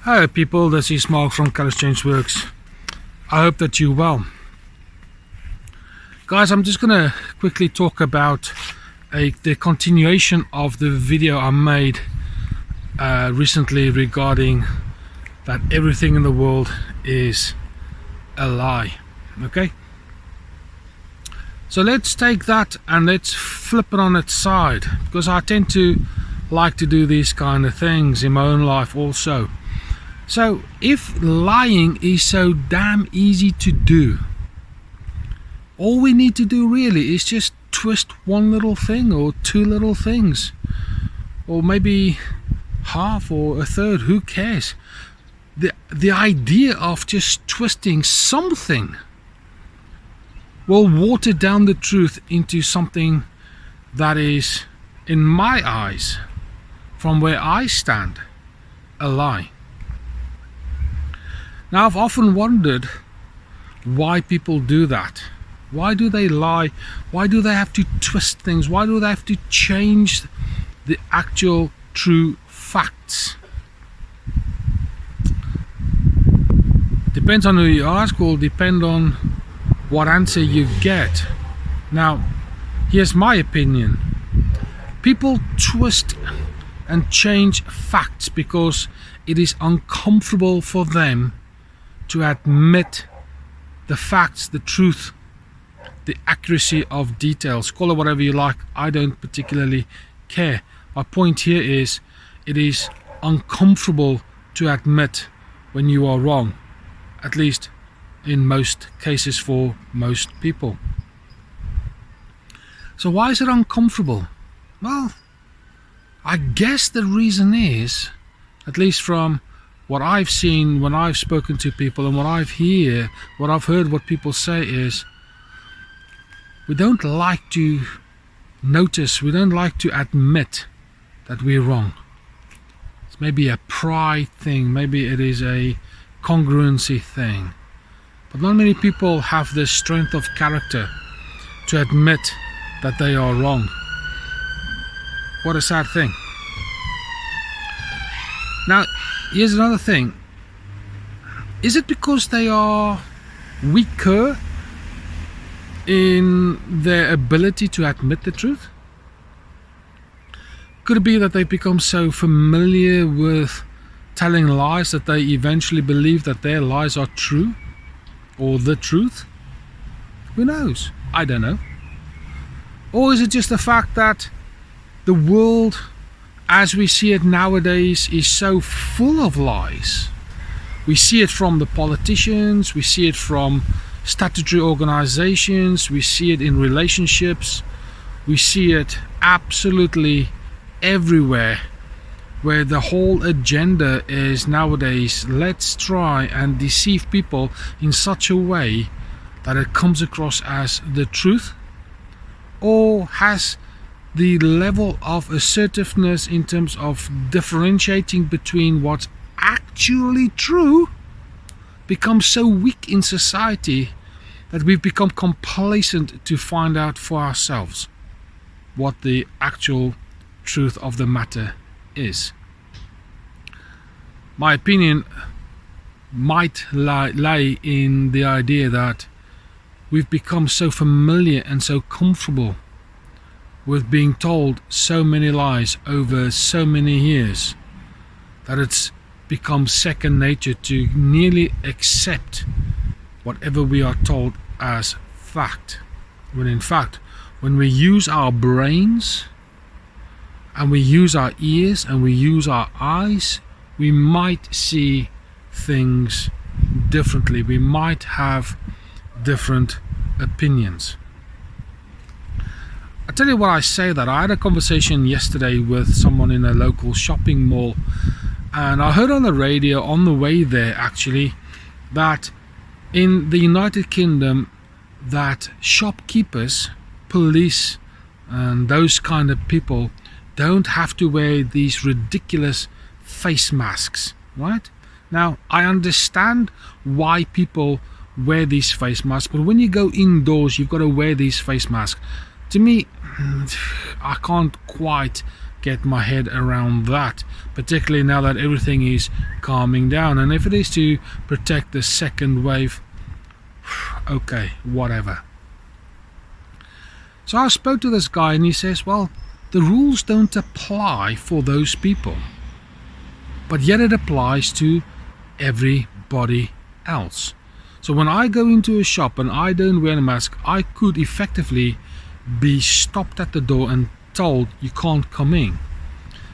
Hi people, this is Mark from Colors Change Works. I hope that you're well. Guys, I'm just gonna quickly talk about the continuation of the video I made recently regarding that everything in the world is a lie. Okay? So let's take that and let's flip it on its side, because I tend to like to do these kind of things in my own life also. So if lying is so damn easy to do, all we need to do really is just twist one little thing or two little things, or maybe half or a third, who cares? The idea of just twisting something will water down the truth into something that is, in my eyes, from where I stand, a lie. Now, I've often wondered why people do that. Why do they lie? Why do they have to twist things? Why do they have to change the actual true facts? Depends on who you ask, or depend on what answer you get. Now, here's my opinion. People twist and change facts because it is uncomfortable for them to admit the facts, the truth, the accuracy of details. Call it whatever you like, I don't particularly care. My point here is, it is uncomfortable to admit when you are wrong, at least in most cases for most people. So why is it uncomfortable? Well, I guess the reason is, at least from what I've seen when I've spoken to people and what I've heard what people say, is we don't like to notice, we don't like to admit that we're wrong. It's maybe a pride thing, maybe it is a congruency thing, but not many people have the strength of character to admit that they are wrong. What a sad thing. Now, here's another thing. Is it because they are weaker in their ability to admit the truth? Could it be that they become so familiar with telling lies that they eventually believe that their lies are true, or the truth? Who knows? I don't know. Or is it just the fact that the world as we see it nowadays is so full of lies? We see it from the politicians, we see it from statutory organizations, we see it in relationships, we see it absolutely everywhere, where the whole agenda is nowadays, let's try and deceive people in such a way that it comes across as the truth, or has the level of assertiveness in terms of differentiating between what's actually true becomes so weak in society that we've become complacent to find out for ourselves what the actual truth of the matter is. My opinion might lie in the idea that we've become so familiar and so comfortable with being told so many lies over so many years that it's become second nature to nearly accept whatever we are told as fact, when in fact, when we use our brains and we use our ears and we use our eyes, we might see things differently. We might have different opinions. I tell you why I say that. I had a conversation yesterday with someone in a local shopping mall, and I heard on the radio on the way there actually that in the United Kingdom that shopkeepers, police and those kind of people don't have to wear these ridiculous face masks, right? Now, I understand why people wear these face masks, but when you go indoors you've got to wear these face masks. To me, I can't quite get my head around that, particularly now that everything is calming down. And if it is to protect the second wave, okay, whatever. So I spoke to this guy and he says, well, the rules don't apply for those people, but yet it applies to everybody else. So when I go into a shop and I don't wear a mask, I could effectively be stopped at the door and told you can't come in.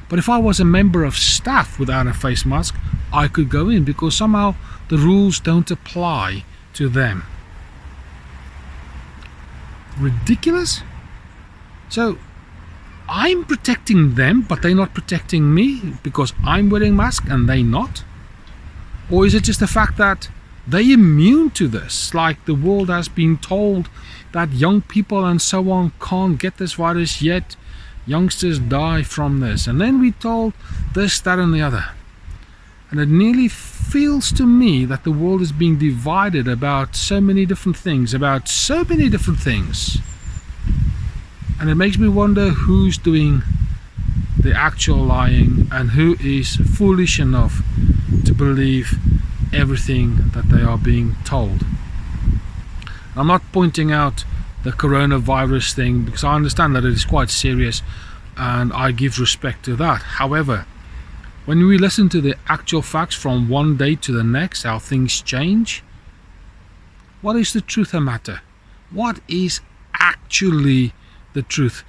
But if I was a member of staff without a face mask, I could go in because somehow the rules don't apply to them. Ridiculous? So I'm protecting them, but they're not protecting me because I'm wearing a mask and they not? Or is it just the fact that they're immune to this, like the world has been told that young people and so on can't get this virus, yet youngsters die from this, and then we're told this, that and the other. And it nearly feels to me that the world is being divided about so many different things, and it makes me wonder who's doing the actual lying and who is foolish enough to believe everything that they are being told. I'm not pointing out the coronavirus thing because I understand that it is quite serious and I give respect to that. However, when we listen to the actual facts from one day to the next, how things change, what is the truth of the matter? What is actually the truth?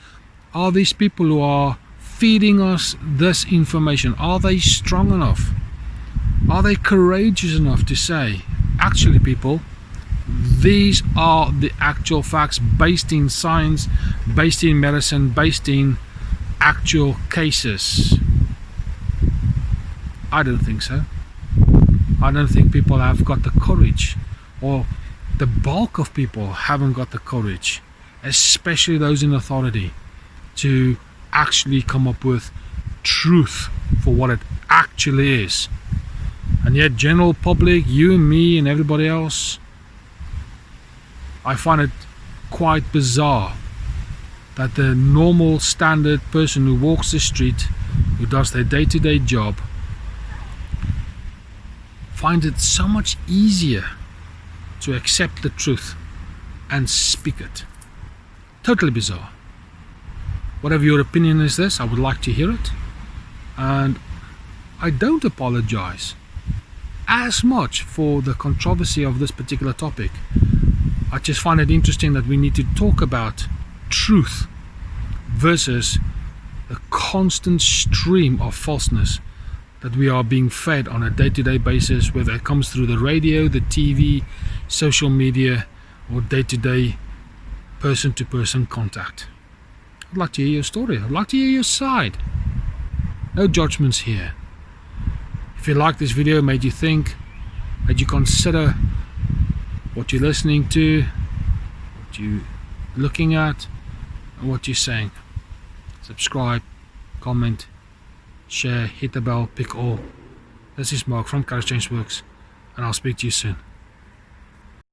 Are these people who are feeding us this information, are they strong enough? Are they courageous enough to say, actually people, these are the actual facts based in science, based in medicine, based in actual cases? I don't think so. I don't think people have got the courage, or the bulk of people haven't got the courage, especially those in authority, to actually come up with truth for what it actually is. And yet general public, you and me and everybody else, I find it quite bizarre that the normal standard person who walks the street, who does their day-to-day job, finds it so much easier to accept the truth and speak it. Totally bizarre. Whatever your opinion is this, I would like to hear it. And I don't apologize as much for the controversy of this particular topic. I just find it interesting that we need to talk about truth versus the constant stream of falseness that we are being fed on a day-to-day basis, whether it comes through the radio, the TV, social media, or day-to-day person-to-person contact. I'd like to hear your story. I'd like to hear your side. No judgments here. If you like this video, made you think, made you consider what you're listening to, what you're looking at, and what you're saying, subscribe, comment, share, hit the bell, pick all. This is Mark from Courage Change Works, and I'll speak to you soon.